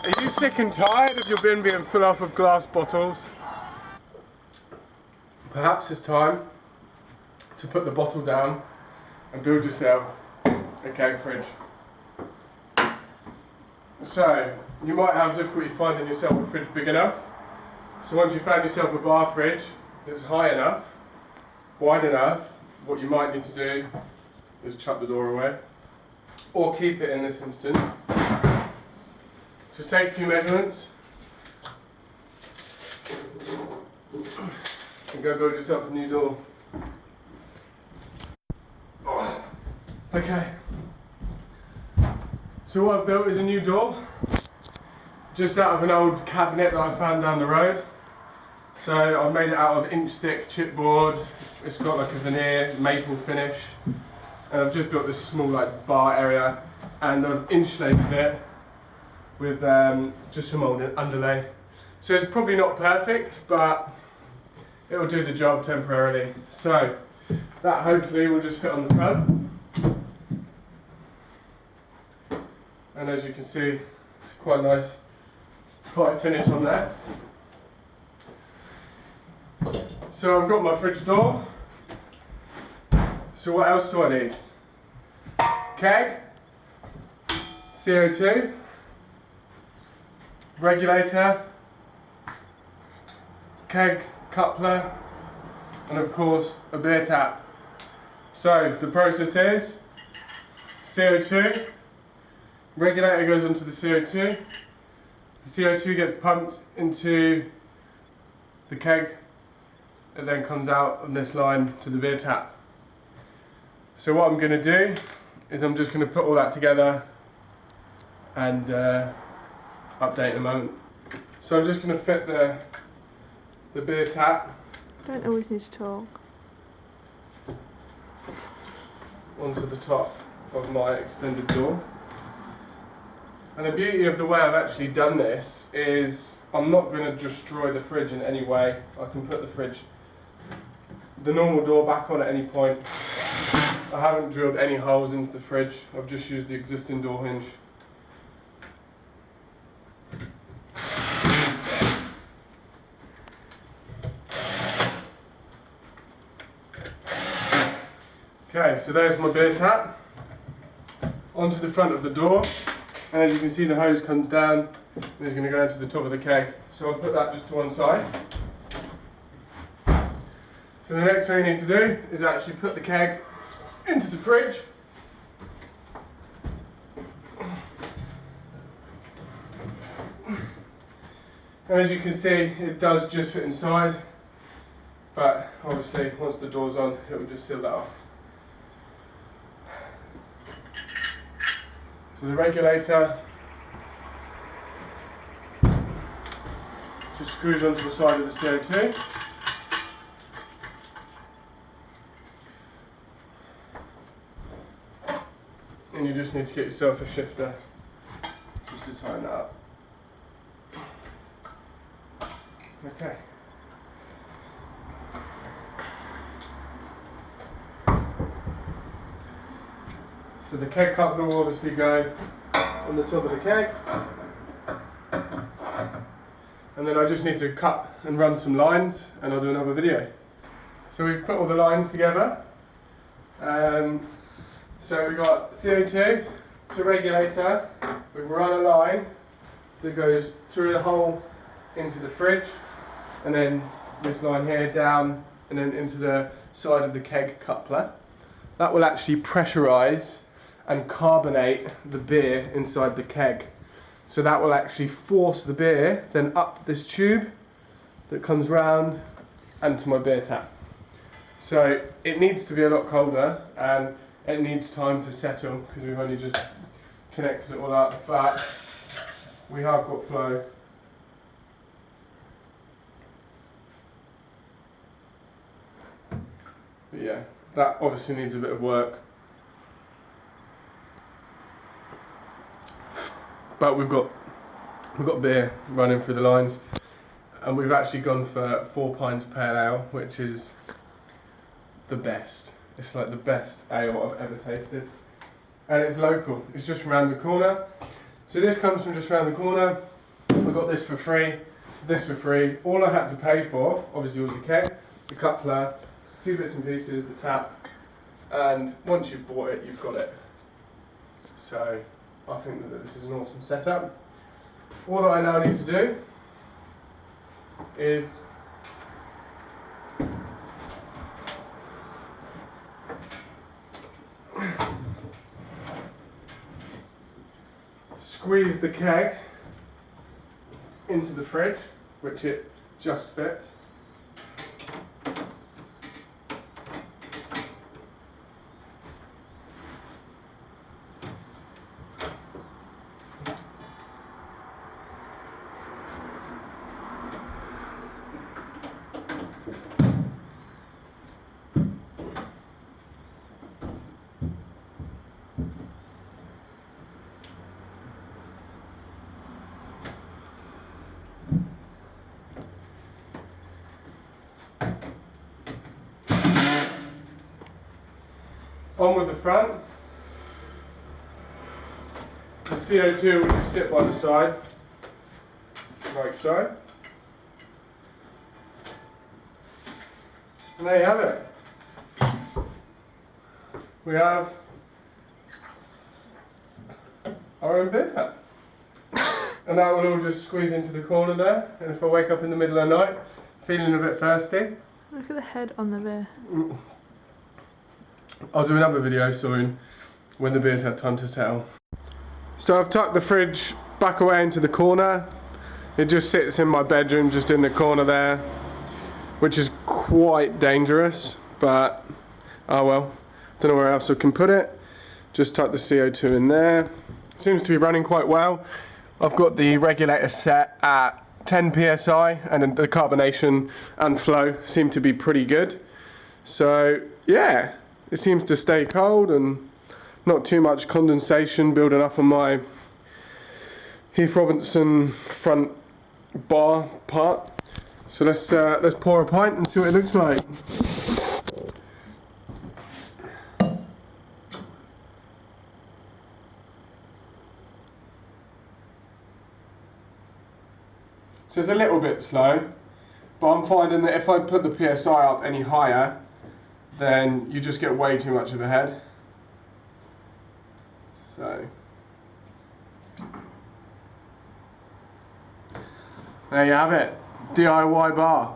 Are you sick and tired of your bin being full up of glass bottles? Perhaps it's time to put the bottle down and build yourself a keg fridge. So, you might have difficulty finding yourself a fridge big enough. So once you've found yourself a bar fridge that's high enough, wide enough, what you might need to do is chuck the door away, or keep it in this instance. Just take a few measurements and go build yourself a new door. Okay, so what I've built is a new door, just out of an old cabinet that I found down the road. So I've made it out of inch thick chipboard. It's got like a veneer maple finish, and I've just built this small like bar area, and I've insulated it with just some old underlay. So it's probably not perfect, but it will do the job temporarily. So that hopefully will just fit on the front. And as you can see, it's quite nice, tight finish on there. So I've got my fridge door. So what else do I need? Keg, CO2, regulator, keg coupler, and of course a beer tap. So the process is CO2, regulator goes onto the CO2, the CO2 gets pumped into the keg, it then comes out on this line to the beer tap. So what I'm going to do is I'm just going to put all that together and update in a moment. So I'm just going to fit the beer tap. Don't always need to talk. Onto the top of my extended door. And the beauty of the way I've actually done this is I'm not going to destroy the fridge in any way. I can put the normal door back on at any point. I haven't drilled any holes into the fridge. I've just used the existing door hinge. Okay, so there's my beer tap onto the front of the door, and as you can see the hose comes down and it's going to go into the top of the keg. So I'll put that just to one side. So the next thing you need to do is actually put the keg into the fridge. And as you can see, it does just fit inside, but obviously once the door's on, it will just seal that off. So the regulator just screws onto the side of the CO2. And you just need to get yourself a shifter just to tighten that up. Okay. So the keg coupler will obviously go on the top of the keg. And then I just need to cut and run some lines and I'll do another video. So we've put all the lines together. So we've got CO2 to regulator. We've run a line that goes through the hole into the fridge, and then this line here down and then into the side of the keg coupler. That will actually pressurise and carbonate the beer inside the keg. So that will actually force the beer then up this tube that comes round and to my beer tap. So it needs to be a lot colder and it needs time to settle because we've only just connected it all up, but we have got flow. But yeah, that obviously needs a bit of work. But we've got beer running through the lines, and we've actually gone for 4 pints pale ale, which is the best. It's like the best ale I've ever tasted, and it's local. It's just around the corner. So this comes from just around the corner. got this for free, this for free. All I had to pay for, obviously, was the keg, the coupler, a few bits and pieces, the tap, and once you've bought it, you've got it. So I think that this is an awesome setup. All that I now need to do is squeeze the keg into the fridge, which it just fits. On with the front. The CO2 will just sit by the side, like so. And there you have it. We have our own beer tap. And that will all just squeeze into the corner there. And if I wake up in the middle of the night feeling a bit thirsty, Look at the head on the beer. I'll do another video soon when the beers have time to settle. So I've tucked the fridge back away into the corner. It just sits in my bedroom, just in the corner there, which is quite dangerous, but oh well. Don't know where else I can put it. Just tuck the CO2 in there. Seems to be running quite well. I've got the regulator set at 10 psi, and then the carbonation and flow seem to be pretty good. So yeah. It seems to stay cold and not too much condensation building up on my Heath Robinson front bar part. So let's pour a pint and see what it looks like. So it's a little bit slow, but I'm finding that if I put the PSI up any higher, then you just get way too much of a head. So there you have it, DIY bar.